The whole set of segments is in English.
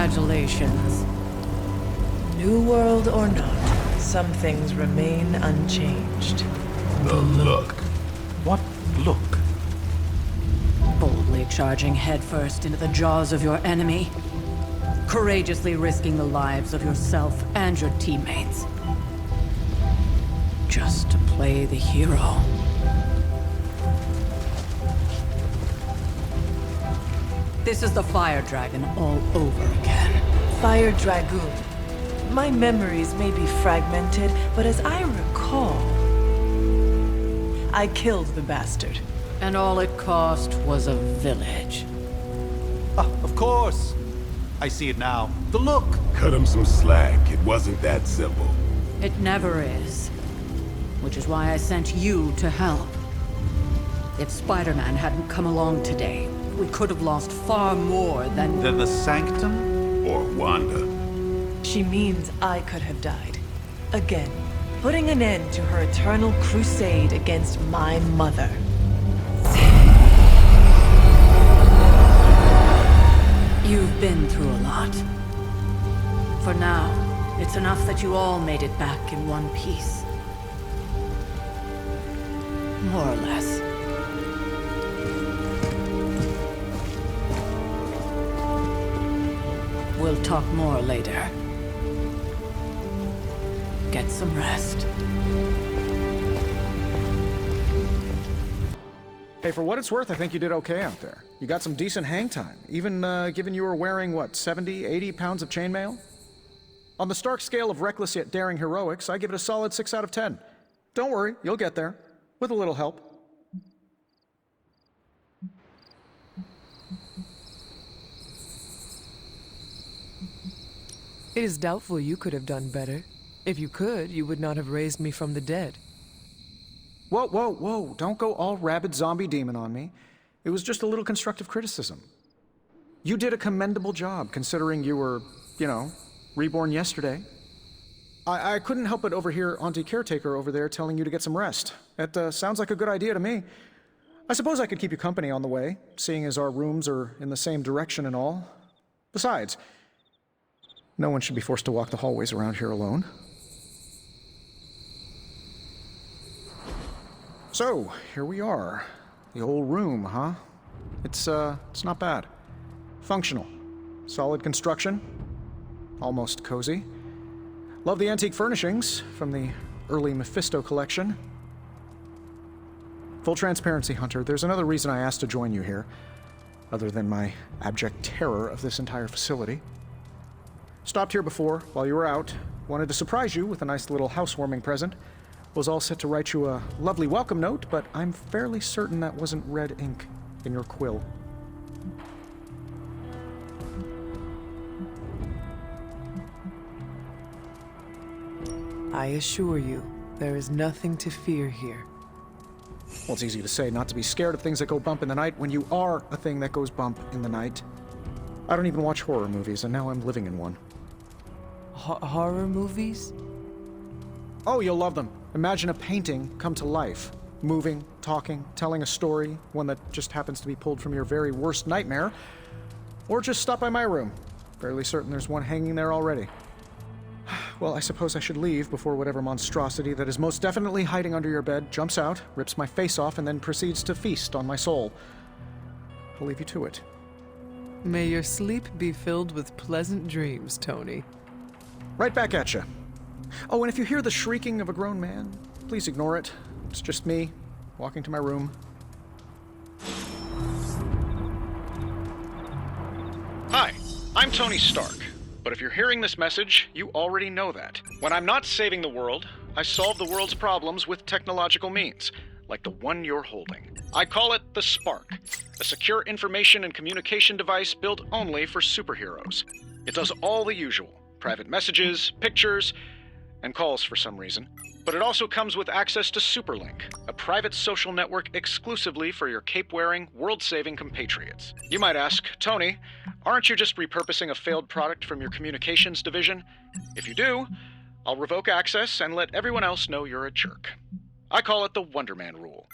Congratulations. New world or not, some things remain unchanged. The look. What look? Boldly charging headfirst into the jaws of your enemy. Courageously risking the lives of yourself and your teammates. Just to play the hero. This is the Fire Dragon all over again. Fire Dragoon. My memories may be fragmented, but as I recall, I killed the bastard. And all it cost was a village. Of course. I see it now. The look. Cut him some slack. It wasn't that simple. It never is. Which is why I sent you to help. If Spider-Man hadn't come along today, we could have lost far more than... Then the Sanctum? Or Wanda. She means I could have died. Again, putting an end to her eternal crusade against my mother. You've been through a lot. For now, it's enough that you all made it back in one piece. More or less. We'll talk more later. Get some rest. Hey, for what it's worth, I think you did okay out there. You got some decent hang time, even given you were wearing, what, 70, 80 pounds of chainmail? On the Stark scale of reckless yet daring heroics, I give it a solid 6 out of 10. Don't worry, you'll get there. With a little help. It is doubtful you could have done better. If you could, you would not have raised me from the dead. Whoa, whoa, whoa, don't go all rabid zombie demon on me. It was just a little constructive criticism. You did a commendable job, considering you were, you know, reborn yesterday. I couldn't help but overhear Auntie Caretaker over there telling you to get some rest. That sounds like a good idea to me. I suppose I could keep you company on the way, seeing as our rooms are in the same direction and all. Besides, no one should be forced to walk the hallways around here alone. So, here we are. The old room, huh? It's not bad. Functional. Solid construction. Almost cozy. Love the antique furnishings from the early Mephisto collection. Full transparency, Hunter, there's another reason I asked to join you here, other than my abject terror of this entire facility. Stopped here before, while you were out. Wanted to surprise you with a nice little housewarming present. Was all set to write you a lovely welcome note, but I'm fairly certain that wasn't red ink in your quill. I assure you, there is nothing to fear here. Well, it's easy to say not to be scared of things that go bump in the night when you are a thing that goes bump in the night. I don't even watch horror movies, and now I'm living in one. Horror movies? Oh, you'll love them. Imagine a painting come to life. Moving, talking, telling a story, one that just happens to be pulled from your very worst nightmare. Or just stop by my room. Fairly certain there's one hanging there already. Well, I suppose I should leave before whatever monstrosity that is most definitely hiding under your bed jumps out, rips my face off, and then proceeds to feast on my soul. I'll leave you to it. May your sleep be filled with pleasant dreams, Tony. Right back at you. Oh, and if you hear the shrieking of a grown man, please ignore it. It's just me, walking to my room. Hi, I'm Tony Stark. But if you're hearing this message, you already know that. When I'm not saving the world, I solve the world's problems with technological means, like the one you're holding. I call it the Spark, a secure information and communication device built only for superheroes. It does all the usual, private messages, pictures, and calls for some reason. But it also comes with access to Superlink, a private social network exclusively for your cape-wearing, world-saving compatriots. You might ask, Tony, aren't you just repurposing a failed product from your communications division? If you do, I'll revoke access and let everyone else know you're a jerk. I call it the Wonder Man rule.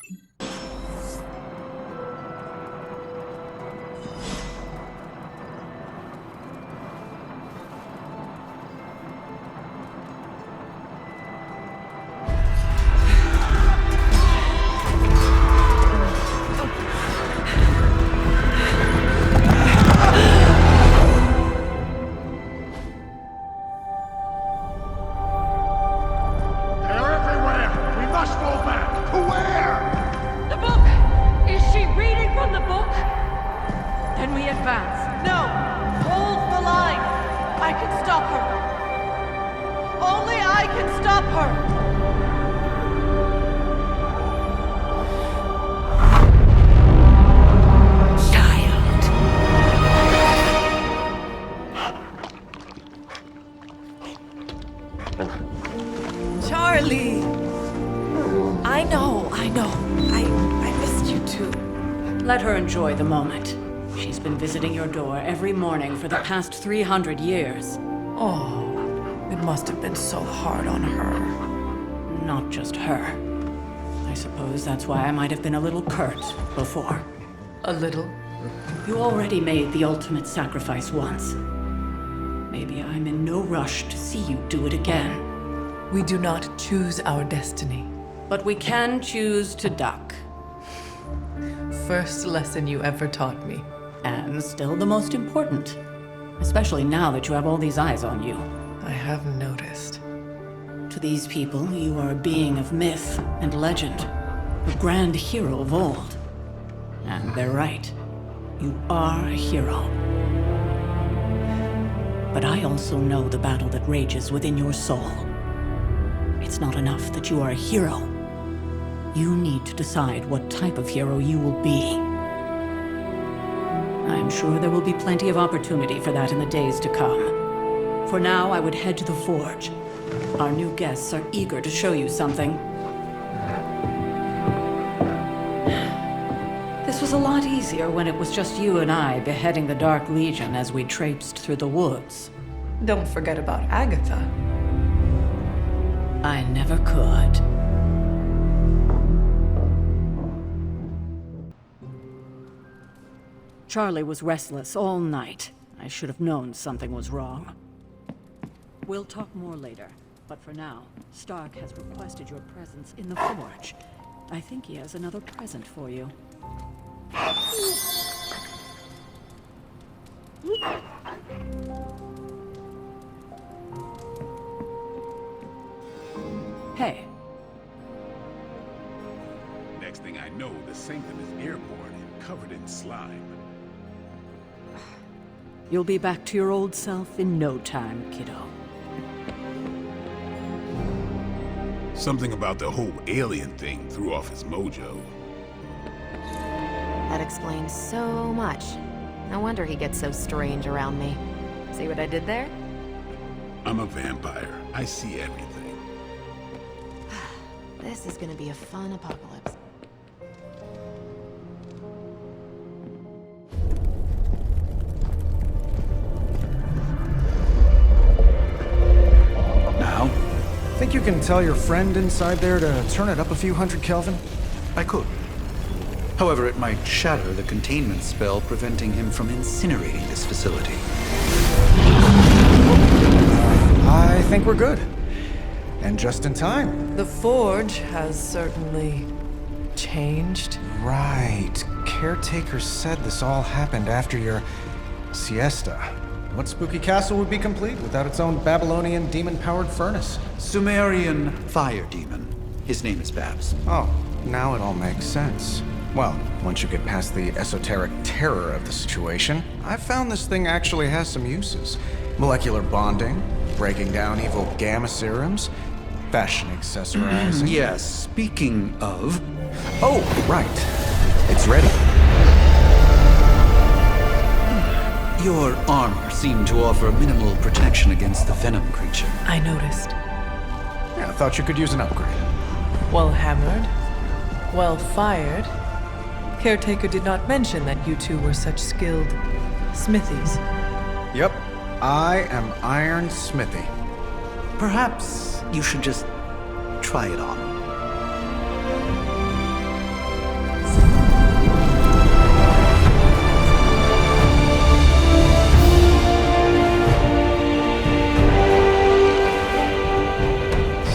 Let her enjoy the moment. She's been visiting your door every morning for the past 300 years. Oh, it must have been so hard on her. Not just her. I suppose that's why I might have been a little curt before. A little? You already made the ultimate sacrifice once. Maybe I'm in no rush to see you do it again. We do not choose our destiny. But we can choose to duck. First lesson you ever taught me. And still the most important. Especially now that you have all these eyes on you. I have noticed. To these people, you are a being of myth and legend. A grand hero of old. And they're right. You are a hero. But I also know the battle that rages within your soul. It's not enough that you are a hero. You need to decide what type of hero you will be. I'm sure there will be plenty of opportunity for that in the days to come. For now, I would head to the forge. Our new guests are eager to show you something. This was a lot easier when it was just you and I beheading the Dark Legion as we traipsed through the woods. Don't forget about Agatha. I never could. Charlie was restless all night. I should have known something was wrong. We'll talk more later, but for now, Stark has requested your presence in the forge. I think he has another present for you. Hey. Next thing I know, the sanctum is airborne and covered in slime. You'll be back to your old self in no time, kiddo. Something about the whole alien thing threw off his mojo. That explains so much. No wonder he gets so strange around me. See what I did there? I'm a vampire. I see everything. This is gonna be a fun apocalypse. Now? Think you can tell your friend inside there to turn it up a few hundred Kelvin? I could. However, it might shatter the containment spell preventing him from incinerating this facility. I think we're good. And just in time. The forge has certainly changed. Right. Caretaker said this all happened after your siesta. What spooky castle would be complete without its own Babylonian demon-powered furnace? Sumerian fire demon. His name is Babs. Oh, now it all makes sense. Well, once you get past the esoteric terror of the situation, I've found this thing actually has some uses. Molecular bonding, breaking down evil gamma serums, fashion accessorizing. Yes, speaking of... Oh, right. It's ready. Your armor seemed to offer minimal protection against the venom creature. I noticed. Yeah, I thought you could use an upgrade. Well hammered, well fired. Caretaker did not mention that you two were such skilled smithies. Yep. I am Iron Smithy. Perhaps you should just try it on.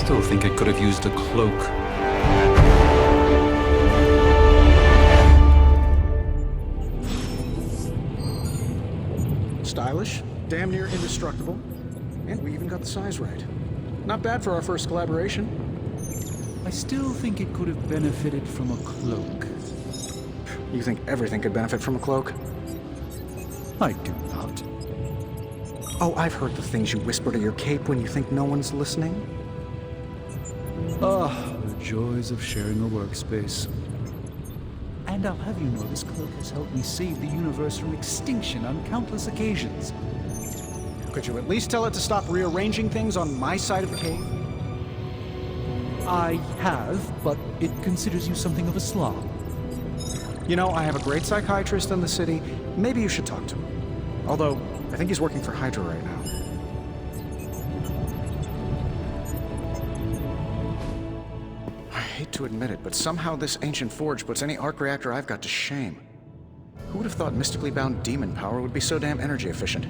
Still think I could have used a cloak. Stylish, damn near indestructible, and we even got the size right. Not bad for our first collaboration. I still think it could have benefited from a cloak. You think everything could benefit from a cloak? I do not. Oh, I've heard the things you whisper to your cape when you think no one's listening. Ah, the joys of sharing a workspace. And I'll have you know this cloak has helped me save the universe from extinction on countless occasions. Could you at least tell it to stop rearranging things on my side of the cave? I have, but it considers you something of a slob. You know, I have a great psychiatrist in the city. Maybe you should talk to him. Although, I think he's working for Hydra right now. I hate to admit it, but somehow this ancient forge puts any arc reactor I've got to shame. Who would have thought mystically bound demon power would be so damn energy efficient?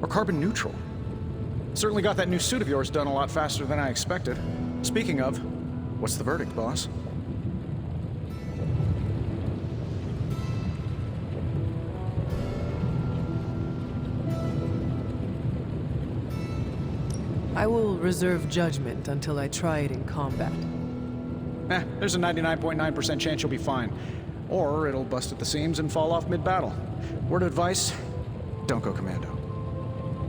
Or carbon neutral? Certainly got that new suit of yours done a lot faster than I expected. Speaking of, what's the verdict, boss? I will reserve judgment until I try it in combat. There's a 99.9% chance you'll be fine. Or it'll bust at the seams and fall off mid-battle. Word of advice, don't go commando.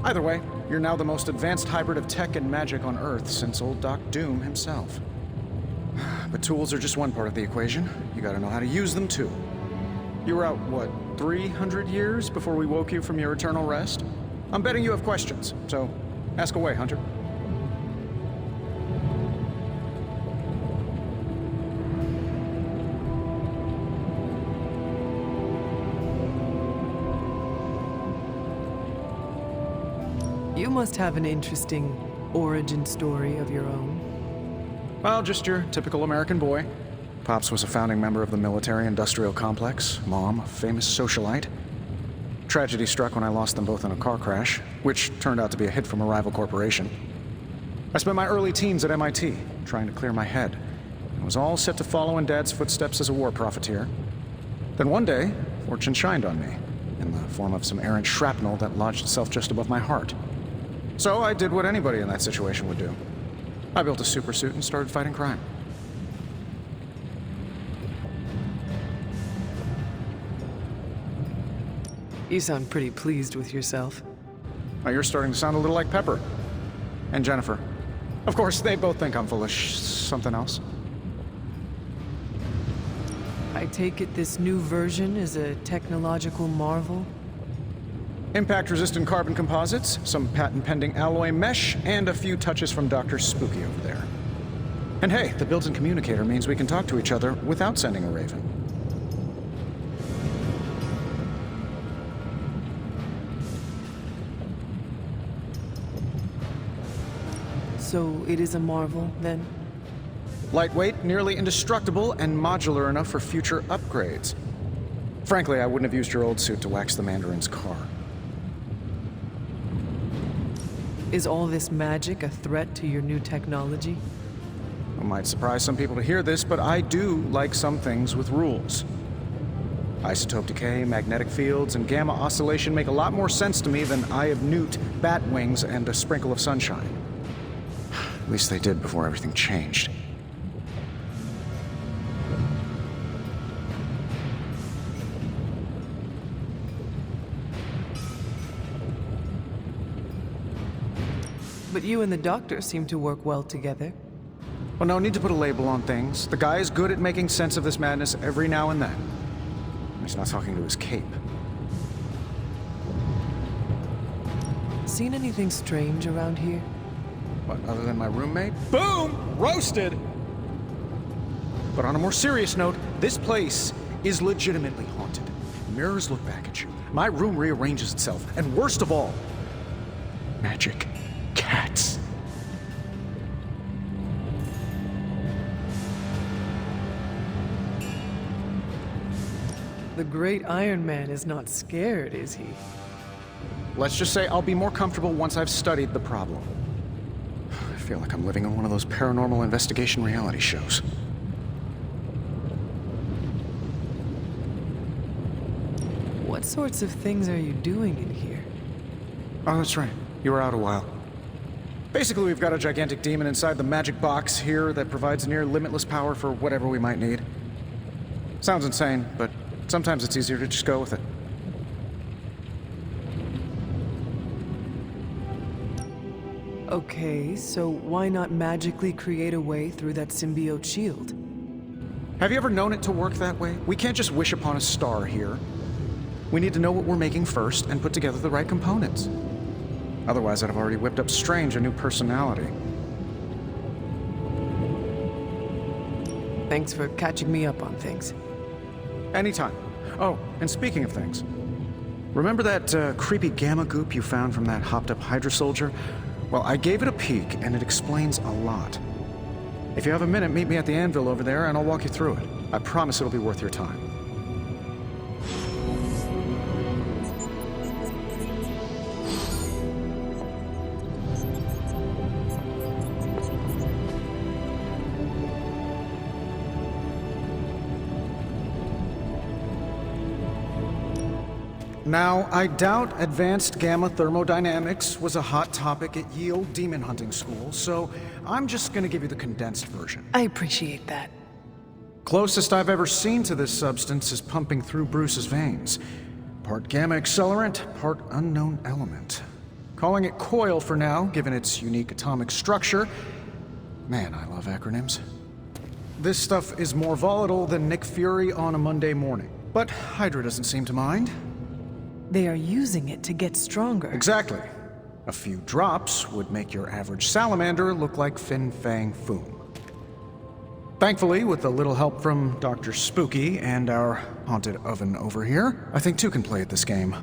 Either way, you're now the most advanced hybrid of tech and magic on Earth since old Doc Doom himself. But tools are just one part of the equation. You gotta know how to use them too. You were out, what, 300 years before we woke you from your eternal rest? I'm betting you have questions, so ask away, Hunter. You must have an interesting origin story of your own. Well, just your typical American boy. Pops was a founding member of the military-industrial complex. Mom, a famous socialite. Tragedy struck when I lost them both in a car crash, which turned out to be a hit from a rival corporation. I spent my early teens at MIT, trying to clear my head, and was all set to follow in Dad's footsteps as a war profiteer. Then one day, fortune shined on me, in the form of some errant shrapnel that lodged itself just above my heart. So I did what anybody in that situation would do. I built a supersuit and started fighting crime. You sound pretty pleased with yourself. Now you're starting to sound a little like Pepper. And Jennifer. Of course, they both think I'm full of something else. I take it this new version is a technological marvel? Impact-resistant carbon composites, some patent-pending alloy mesh, and a few touches from Dr. Spooky over there. And hey, the built-in communicator means we can talk to each other without sending a raven. So it is a marvel, then? Lightweight, nearly indestructible, and modular enough for future upgrades. Frankly, I wouldn't have used your old suit to wax the Mandarin's car. Is all this magic a threat to your new technology? It might surprise some people to hear this, but I do like some things with rules. Isotope decay, magnetic fields, and gamma oscillation make a lot more sense to me than Eye of Newt, bat wings, and a sprinkle of sunshine. At least they did before everything changed. But you and the doctor seem to work well together. Well, no need to put a label on things. The guy is good at making sense of this madness every now and then. He's not talking to his cape. Seen anything strange around here? What, other than my roommate? Boom! Roasted! But on a more serious note, this place is legitimately haunted. Mirrors look back at you. My room rearranges itself. And worst of all, magic cats. The great Iron Man is not scared, is he? Let's just say I'll be more comfortable once I've studied the problem. I feel like I'm living in one of those paranormal investigation reality shows. What sorts of things are you doing in here? Oh, that's right. You were out a while. Basically, we've got a gigantic demon inside the magic box here that provides near limitless power for whatever we might need. Sounds insane, but sometimes it's easier to just go with it. Okay, so why not magically create a way through that symbiote shield? Have you ever known it to work that way? We can't just wish upon a star here. We need to know what we're making first and put together the right components. Otherwise, I'd have already whipped up Strange a new personality. Thanks for catching me up on things. Anytime. Oh, and speaking of things, remember that creepy gamma goop you found from that hopped-up Hydra soldier? Well, I gave it a peek, and it explains a lot. If you have a minute, meet me at the anvil over there, and I'll walk you through it. I promise it'll be worth your time. Now, I doubt advanced gamma thermodynamics was a hot topic at ye olde demon hunting school, so I'm just gonna give you the condensed version. I appreciate that. Closest I've ever seen to this substance is pumping through Bruce's veins. Part gamma accelerant, part unknown element. Calling it coil for now, given its unique atomic structure. Man, I love acronyms. This stuff is more volatile than Nick Fury on a Monday morning, but Hydra doesn't seem to mind. They are using it to get stronger. Exactly. A few drops would make your average salamander look like Fin Fang Foom. Thankfully, with a little help from Dr. Spooky and our haunted oven over here, I think two can play at this game.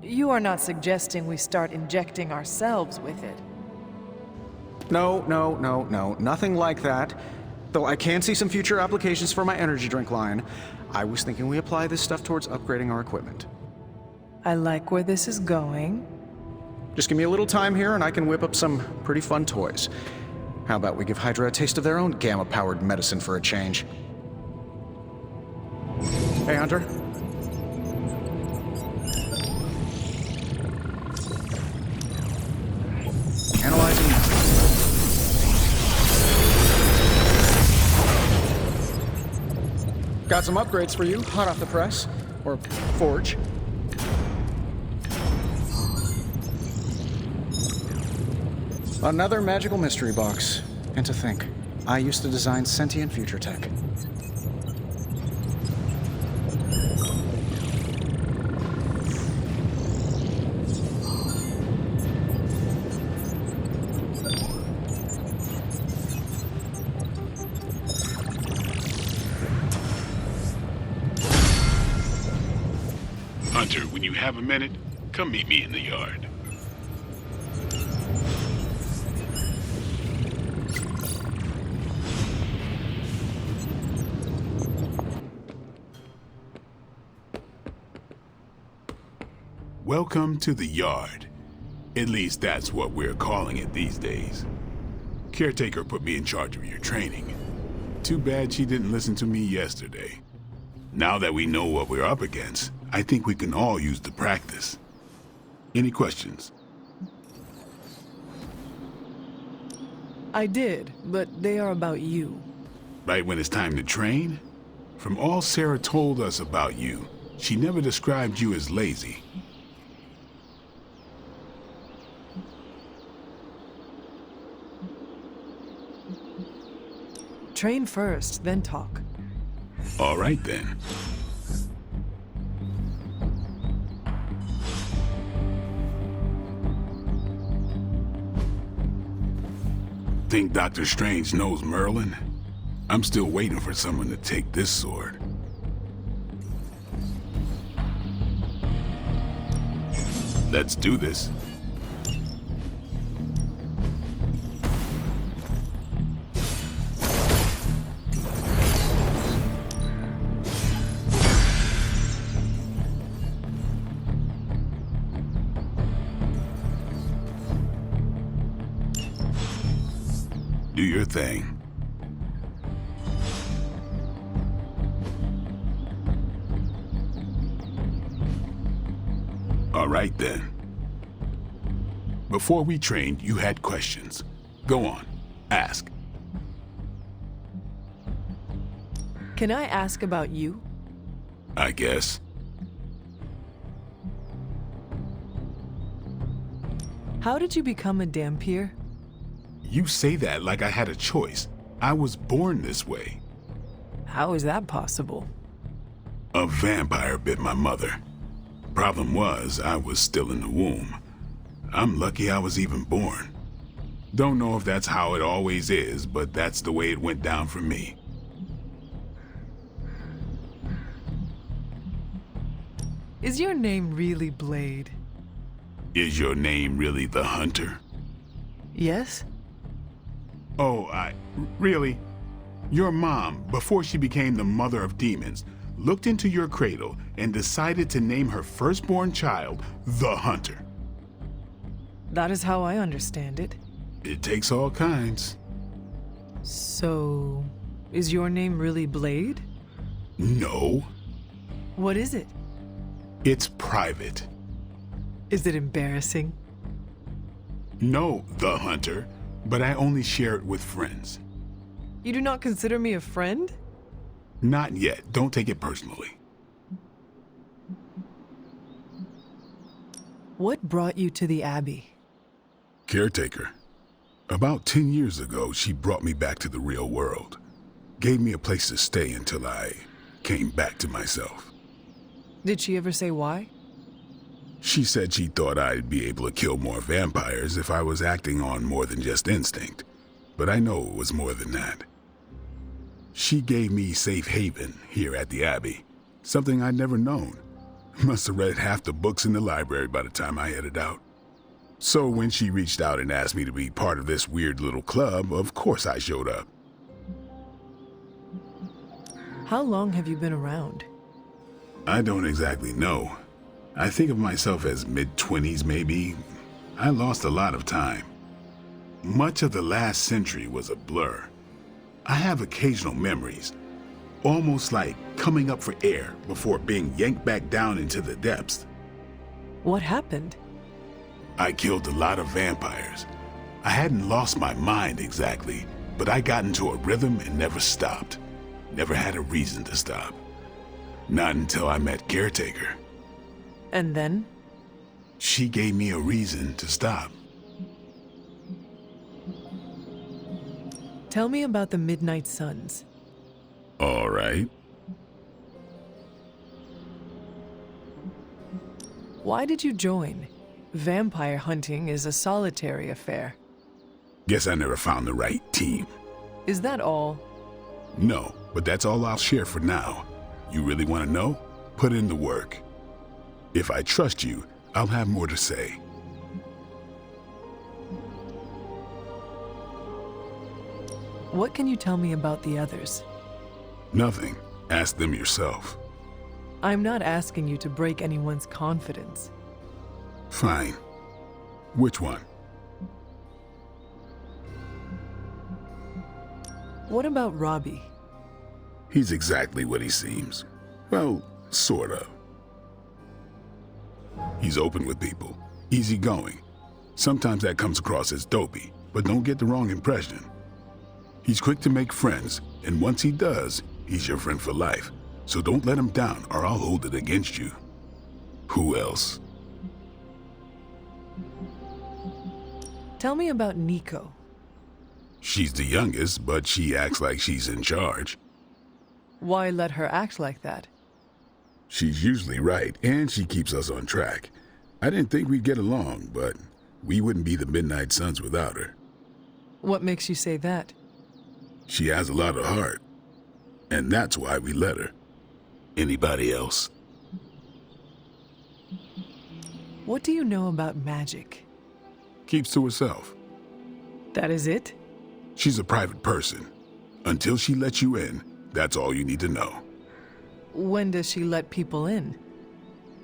You are not suggesting we start injecting ourselves with it. No, nothing like that. Though I can see some future applications for my energy drink line. I was thinking we apply this stuff towards upgrading our equipment. I like where this is going. Just give me a little time here and I can whip up some pretty fun toys. How about we give Hydra a taste of their own gamma-powered medicine for a change? Hey, Hunter. Analyzing now. Got some upgrades for you, hot off the press. Or forge. Another magical mystery box. And to think, I used to design sentient future tech. Hunter, when you have a minute, come meet me in the yard. Welcome to the yard. At least that's what we're calling it these days. Caretaker put me in charge of your training. Too bad she didn't listen to me yesterday. Now that we know what we're up against, I think we can all use the practice. Any questions? I did, but they are about you. Right when it's time to train? From all Sarah told us about you, she never described you as lazy. Train first, then talk. All right then. Think Dr. Strange knows Merlin? I'm still waiting for someone to take this sword. Let's do this. Do your thing. All right then. Before we trained, you had questions. Go on, ask. Can I ask about you? I guess. How did you become a Dampier? You say that like I had a choice. I was born this way. How is that possible? A vampire bit my mother. Problem was, I was still in the womb. I'm lucky I was even born. Don't know if that's how it always is, but that's the way it went down for me. Is your name really Blade? Is your name really the Hunter? Yes? Oh, really? Your mom, before she became the mother of demons, looked into your cradle and decided to name her firstborn child the Hunter. That is how I understand it. It takes all kinds. So, is your name really Blade? No, What is it? it's private. Is it embarrassing? No, the Hunter, but I only share it with friends. You do not consider me a friend? Not yet. Don't take it personally. What brought you to the Abbey? Caretaker. About 10 years ago, she brought me back to the real world. Gave me a place to stay until I came back to myself. Did she ever say why? She said she thought I'd be able to kill more vampires if I was acting on more than just instinct. But I know it was more than that. She gave me safe haven here at the Abbey, something I'd never known. Must have read half the books in the library by the time I headed out. So when she reached out and asked me to be part of this weird little club, of course I showed up. How long have you been around? I don't exactly know. I think of myself as mid-20s maybe. I lost a lot of time. Much of the last century was a blur. I have occasional memories, almost like coming up for air before being yanked back down into the depths. What happened? I killed a lot of vampires. I hadn't lost my mind exactly, but I got into a rhythm and never stopped. Never had a reason to stop. Not until I met Caretaker. And then? She gave me a reason to stop. Tell me about the Midnight Suns. All right. Why did you join? Vampire hunting is a solitary affair. Guess I never found the right team. Is that all? No, but that's all I'll share for now. You really want to know? Put in the work. If I trust you, I'll have more to say. What can you tell me about the others? Nothing. Ask them yourself. I'm not asking you to break anyone's confidence. Fine. Which one? What about Robbie? He's exactly what he seems. Well, sort of. He's open with people, easygoing. Sometimes that comes across as dopey, but don't get the wrong impression. He's quick to make friends, and once he does, he's your friend for life. So don't let him down or I'll hold it against you. Who else? Tell me about Nico. She's the youngest, but she acts like she's in charge. Why let her act like that? She's usually right, and she keeps us on track. I didn't think we'd get along, but we wouldn't be the Midnight Suns without her. What makes you say that? She has a lot of heart, and that's why we let her. Anybody else? What do you know about magic? Keeps to herself. That is it? She's a private person. Until she lets you in, that's all you need to know. When does she let people in?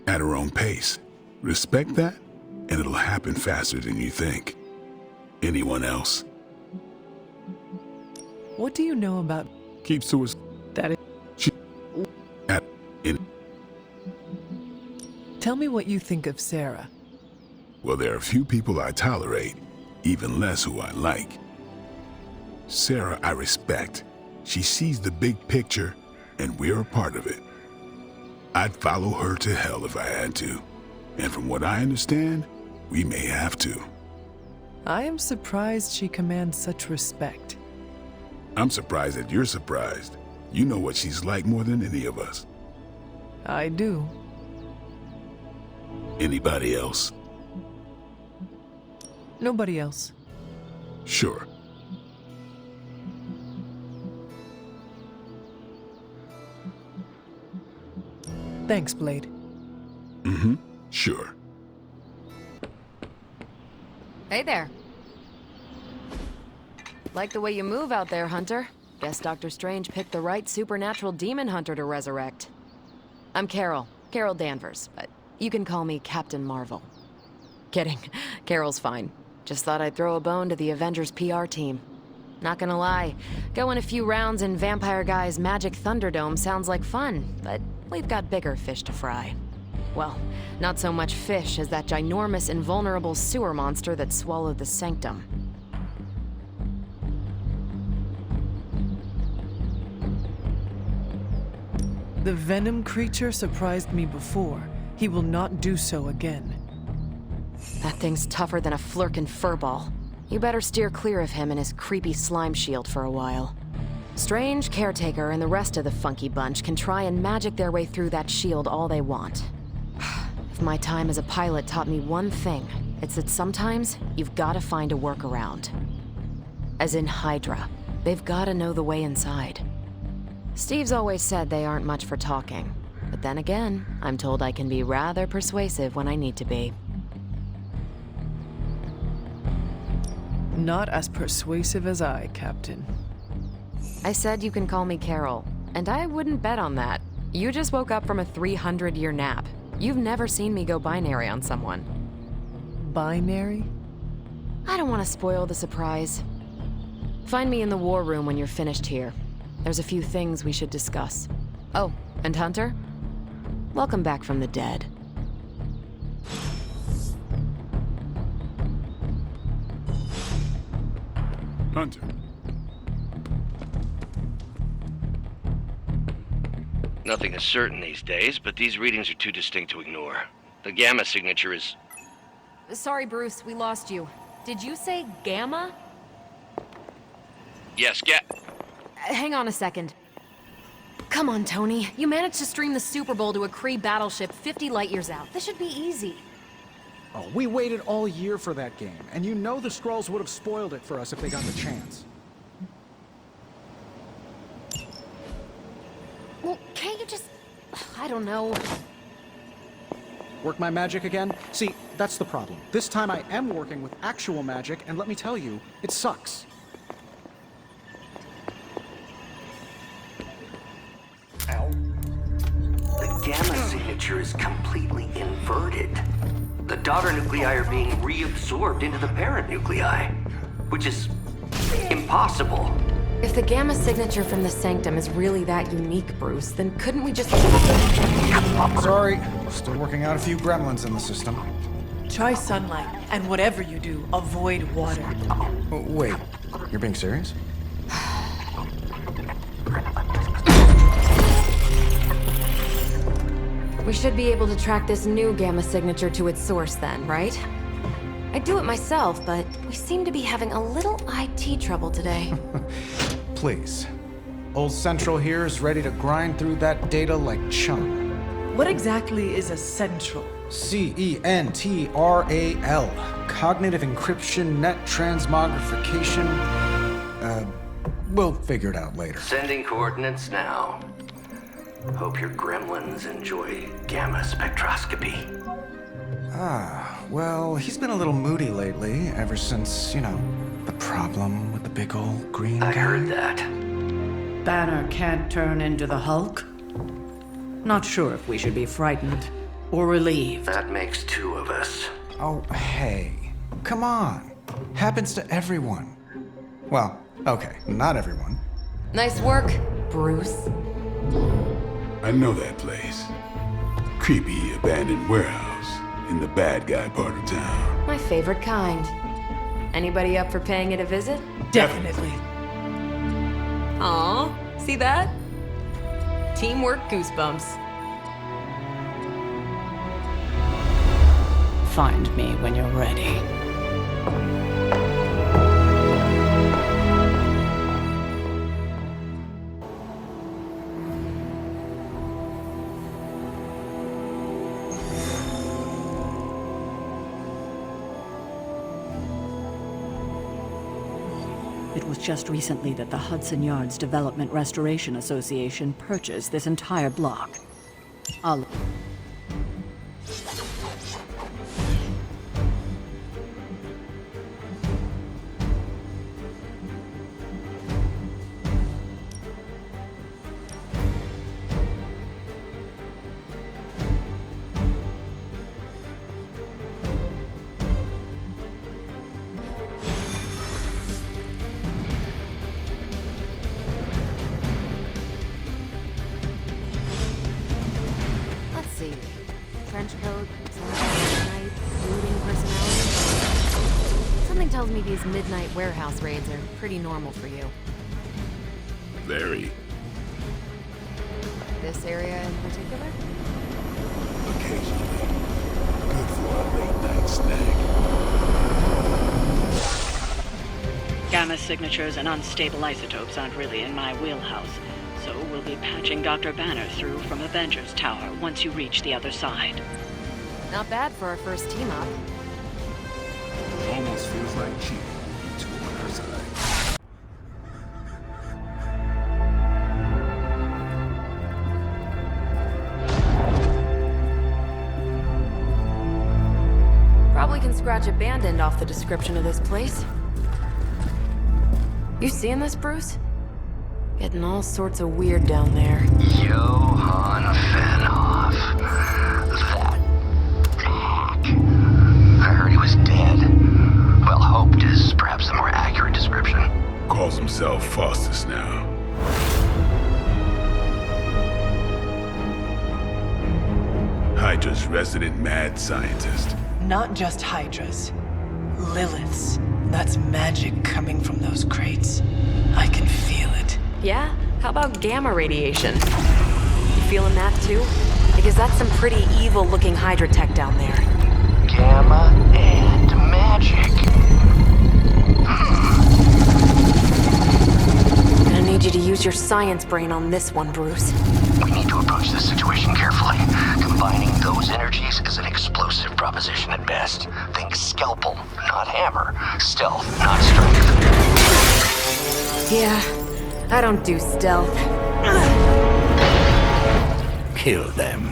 At her own pace. Respect that, and it'll happen faster than you think. Anyone else? What do you know about... Keeps to herself. That is... She... At... In... Tell me what you think of Sarah. Well, there are few people I tolerate, even less who I like. Sarah, I respect. She sees the big picture, and we're a part of it. I'd follow her to hell if I had to. And from what I understand, we may have to. I am surprised she commands such respect. I'm surprised that you're surprised. You know what she's like more than any of us. I do. Anybody else? Nobody else. Sure. Thanks, Blade. Sure. Hey there. Like the way you move out there, Hunter. Guess Dr. Strange picked the right supernatural demon hunter to resurrect. I'm Carol Danvers, but you can call me Captain Marvel. Kidding, Carol's fine. Just thought I'd throw a bone to the Avengers PR team. Not gonna lie, going a few rounds in Vampire Guy's Magic Thunderdome sounds like fun, but we've got bigger fish to fry. Well, not so much fish as that ginormous invulnerable sewer monster that swallowed the Sanctum. The venom creature surprised me before. He will not do so again. That thing's tougher than a Flurkin furball. You better steer clear of him and his creepy slime shield for a while. Strange, Caretaker, and the rest of the funky bunch can try and magic their way through that shield all they want. If my time as a pilot taught me one thing, it's that sometimes you've gotta find a workaround. As in Hydra, they've gotta know the way inside. Steve's always said they aren't much for talking, but then again, I'm told I can be rather persuasive when I need to be. Not as persuasive as I, Captain. I said you can call me Carol, and I wouldn't bet on that. You just woke up from a 300-year nap. You've never seen me go binary on someone. Binary? I don't want to spoil the surprise. Find me in the war room when you're finished here. There's a few things we should discuss. Oh, and Hunter? Welcome back from the dead. Hunter. Nothing is certain these days, but these readings are too distinct to ignore. The gamma signature is... Sorry, Bruce, we lost you. Did you say Gamma? Yes, Hang on a second. Come on, Tony. You managed to stream the Super Bowl to a Kree battleship 50 light years out. This should be easy. Oh, we waited all year for that game, and you know the Skrulls would have spoiled it for us if they got the chance. Well, can't you just... I don't know. Work my magic again? See, that's the problem. This time I am working with actual magic, and let me tell you, it sucks. Ow. The gamma signature is completely inverted. The daughter nuclei are being reabsorbed into the parent nuclei, which is impossible. If the gamma signature from the Sanctum is really that unique, Bruce, then couldn't we just... Sorry, still working out a few gremlins in the system. Try sunlight, and whatever you do, avoid water. Oh, wait, you're being serious? We should be able to track this new gamma signature to its source then, right? I'd do it myself, but we seem to be having a little IT trouble today. Please. Old Central here is ready to grind through that data like chum. What exactly is a central? CENTRAL. Cognitive Encryption Net Transmogrification. We'll figure it out later. Sending coordinates now. Hope your gremlins enjoy gamma spectroscopy. Well, he's been a little moody lately, ever since, the problem with the big old green guy. I heard that. Banner can't turn into the Hulk? Not sure if we should be frightened or relieved. That makes two of us. Oh, hey. Come on. Happens to everyone. Well, okay, not everyone. Nice work, Bruce. I know that place. Creepy abandoned warehouse in the bad guy part of town. My favorite kind. Anybody up for paying it a visit? Definitely. Aw, see that? Teamwork goosebumps. Find me when you're ready. It was just recently that the Hudson Yards Development Restoration Association purchased this entire block. trench coat, midnight, brooding personality. Something tells me these midnight warehouse raids are pretty normal for you. Very. This area in particular? Occasionally. Good for a late-night snack. Gamma signatures and unstable isotopes aren't really in my wheelhouse, so we'll be patching Dr. Banner through from Avengers Tower once you reach the other side. Not bad for our first team-up. Almost feels like cheating. You two on our side. Probably can scratch abandoned off the description of this place. You seeing this, Bruce? Getting all sorts of weird down there. Johann Fenhoff. That hack. I heard he was dead. Well, hoped is perhaps the more accurate description. Calls himself Faustus now. Hydra's resident mad scientist. Not just Hydras. Liliths. That's magic coming from those crates. I can feel it. Yeah? How about gamma radiation? You feeling that too? Because that's some pretty evil-looking Hydra tech down there. Gamma and magic. Gonna need you to use your science brain on this one, Bruce. We need to approach this situation carefully. Combining those energies is an explosive proposition at best. Think scalpel, not hammer. Stealth, not strength. Yeah, I don't do stealth. Kill them.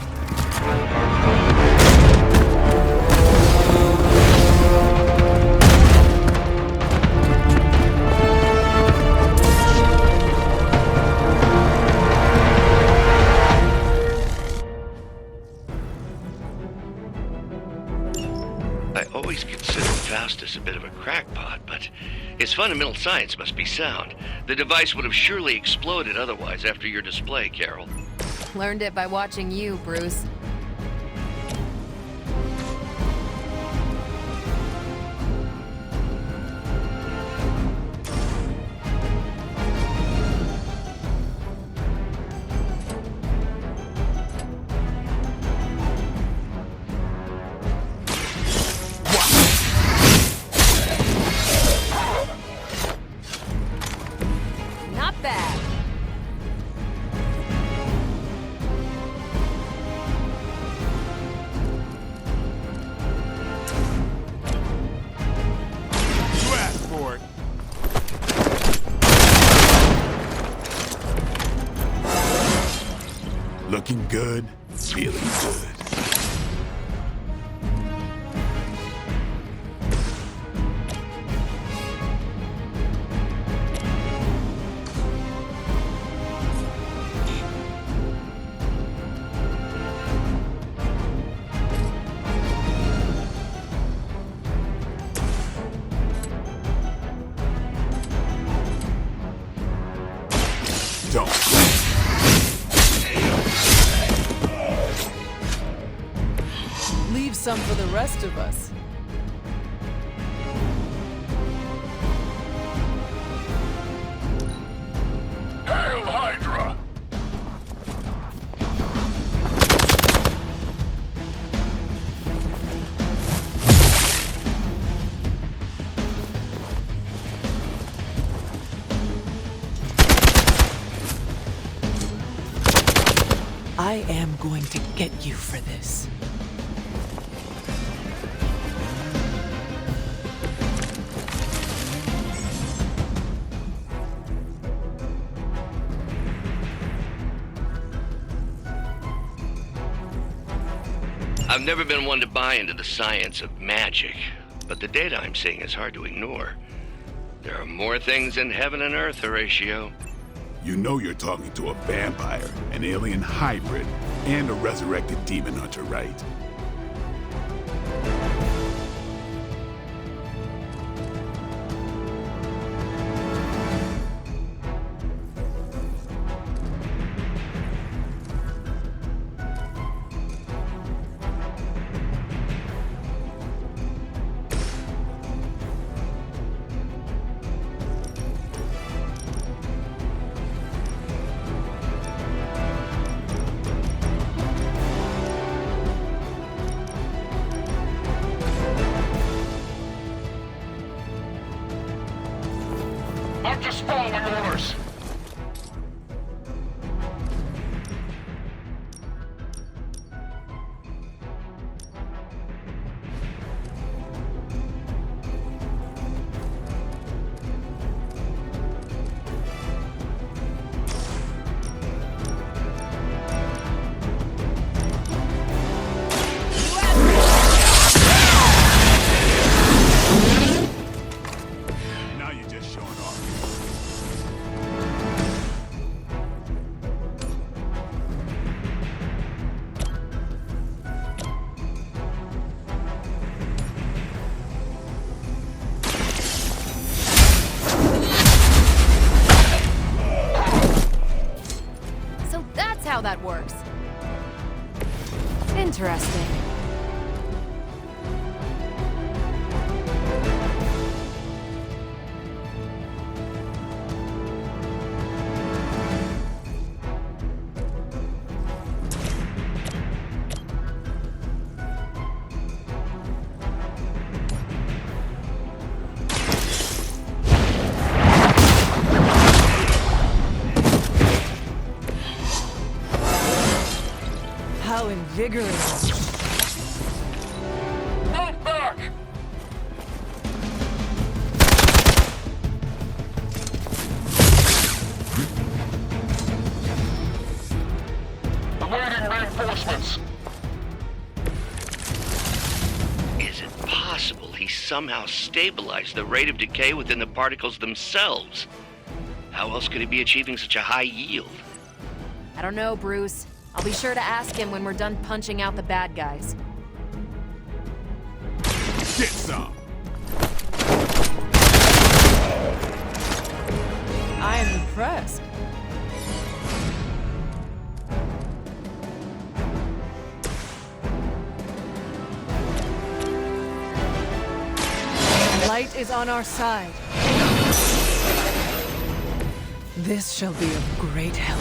I always considered Faustus a bit of a crackpot, but his fundamental science must be sound. The device would have surely exploded otherwise after your display, Carol. Learned it by watching you, Bruce. Not bad. You asked for it. Looking good, feeling good. Don't. Leave some for the rest of us. Hail Hydra! I am going to get you for this. I've never been one to buy into the science of magic, but the data I'm seeing is hard to ignore. There are more things in heaven and earth, Horatio. You know you're talking to a vampire, an alien hybrid, and a resurrected demon hunter, right? just following orders. Now you're just showing off. So that's how that works. Interesting. How invigorating. Move back! Awaiting reinforcements. Is it possible he somehow stabilized the rate of decay within the particles themselves? How else could he be achieving such a high yield? I don't know, Bruce. I'll be sure to ask him when we're done punching out the bad guys. Get some. I am impressed. Light is on our side. This shall be of great help.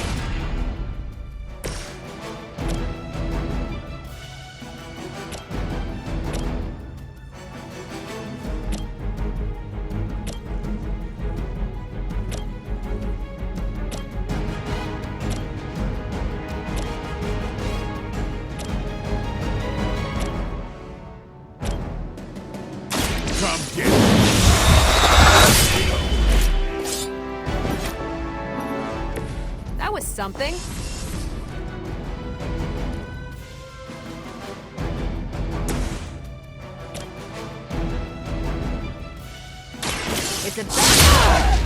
Come get it. That was something. It's a bad.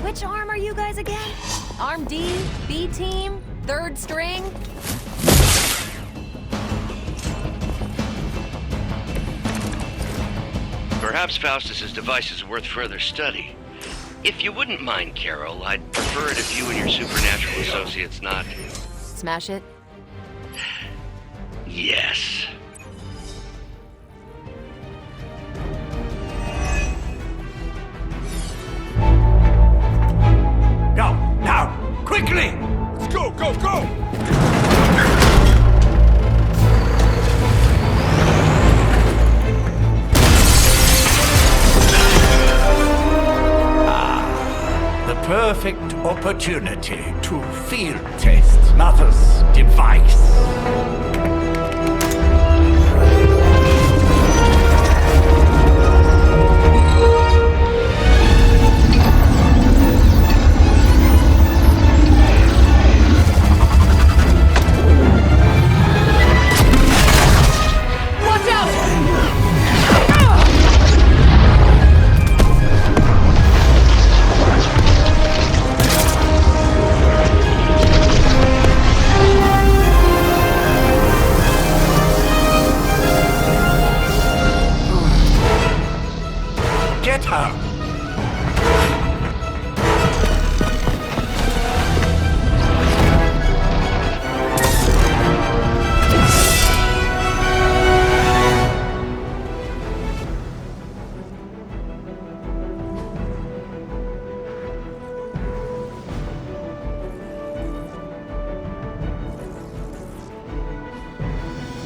Which arm are you guys again? Arm D, B team, third string? Perhaps Faustus's device is worth further study. If you wouldn't mind, Carol, I'd prefer it if you and your supernatural associates not... Smash it? Yes. Go! Now! Quickly! Let's go, go, go! The perfect opportunity to field test Mother's device. Watch out! Get her!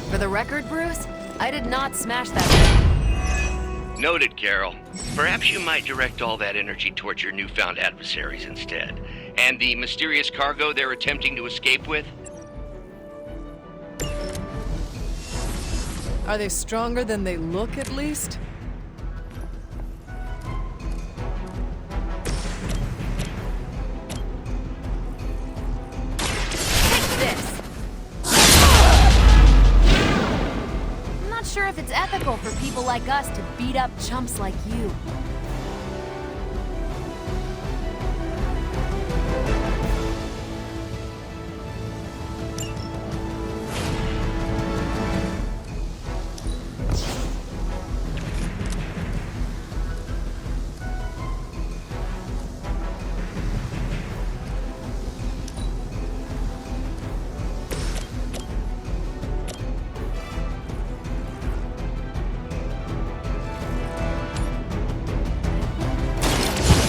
For the record, Bruce, I did not smash that thing. Noted, Carol. Perhaps you might direct all that energy towards your newfound adversaries instead. And the mysterious cargo they're attempting to escape with? Are they stronger than they look, at least? I'm not sure if it's ethical for people like us to beat up chumps like you.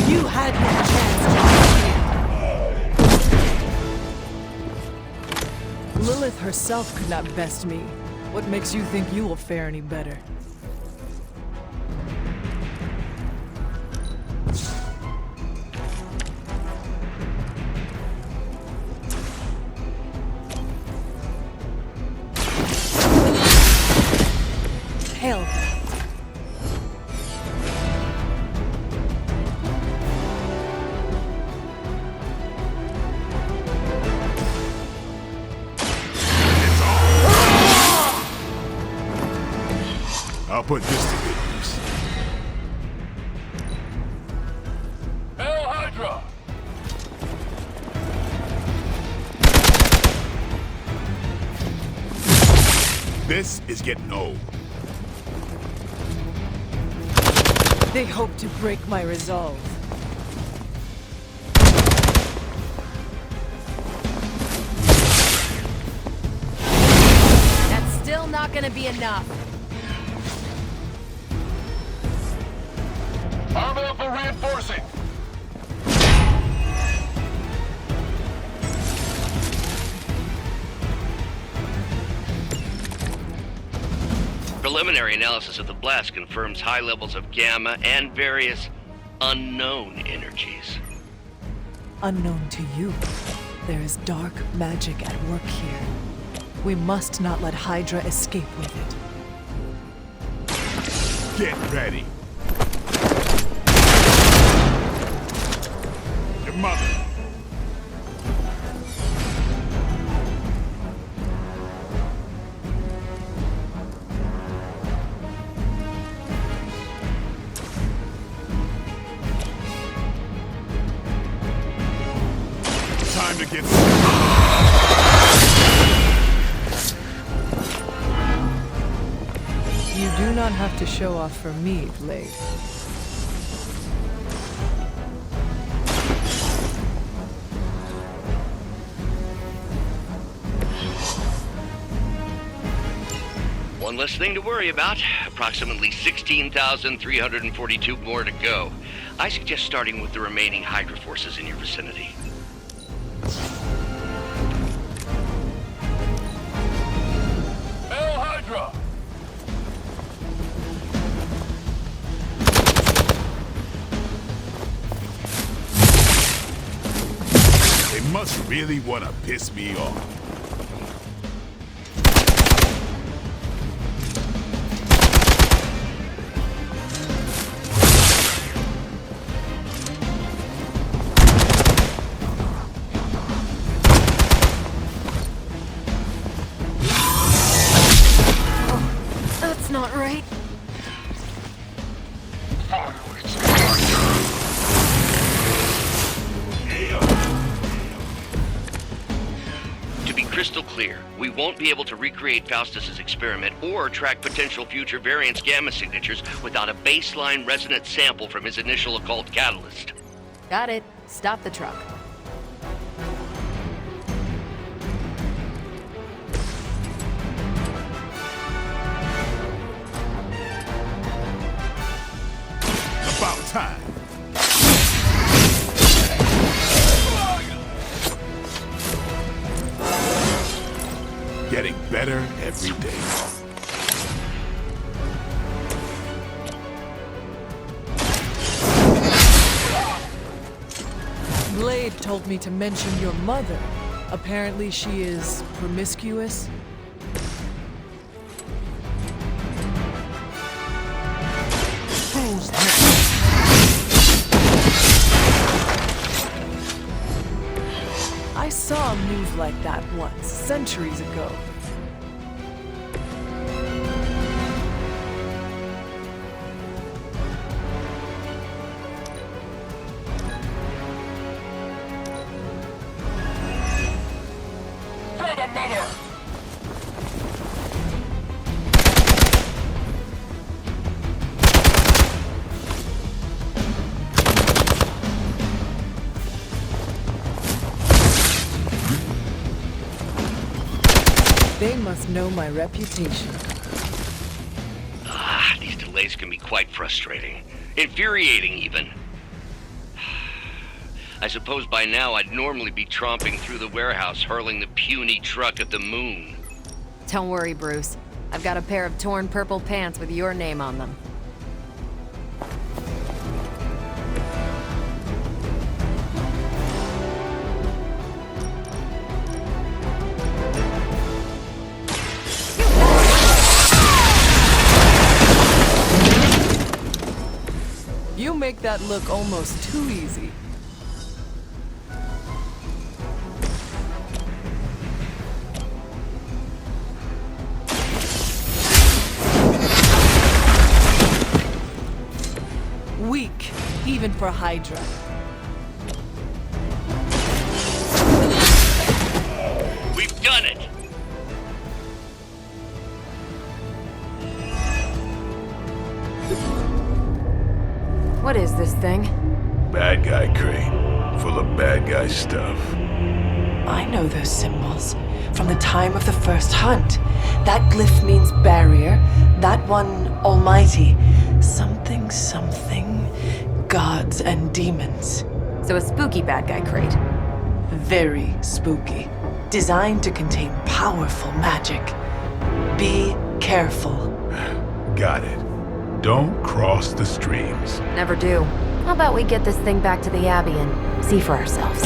You had your chance. Lilith herself could not best me. What makes you think you will fare any better? Hell. I'll put this to good use. Hail Hydra! This is getting old. They hope to break my resolve. That's still not gonna be enough. I'm out for reinforcing! Preliminary analysis of the blast confirms high levels of gamma and various unknown energies. Unknown to you, there is dark magic at work here. We must not let Hydra escape with it. Get ready. Your mother. Time to get You do not have to show off for me, Blade. One less thing to worry about. Approximately 16,342 more to go. I suggest starting with the remaining Hydra forces in your vicinity. Hail Hydra! They must really want to piss me off. That's not right. To be crystal clear, we won't be able to recreate Faustus's experiment or track potential future variants' gamma signatures without a baseline resonant sample from his initial occult catalyst. Got it. Stop the truck. About time. Getting better every day. told me to mention your mother. Apparently she is promiscuous. Who's that? I saw a move like that once, centuries ago. They must know my reputation. These delays can be quite frustrating. Infuriating, even. I suppose by now I'd normally be tromping through the warehouse, hurling the puny truck at the moon. Don't worry, Bruce. I've got a pair of torn purple pants with your name on them. You make that look almost too easy. Weak, even for Hydra. We've done it! What is this thing? Bad guy crate, full of bad guy stuff. I know those symbols from the time of the first hunt. That glyph means barrier, that one almighty. Something, something, gods and demons. So a spooky bad guy crate. Very spooky. Designed to contain powerful magic. Be careful. Got it. Don't cross the streams. Never do. How about we get this thing back to the Abbey and see for ourselves?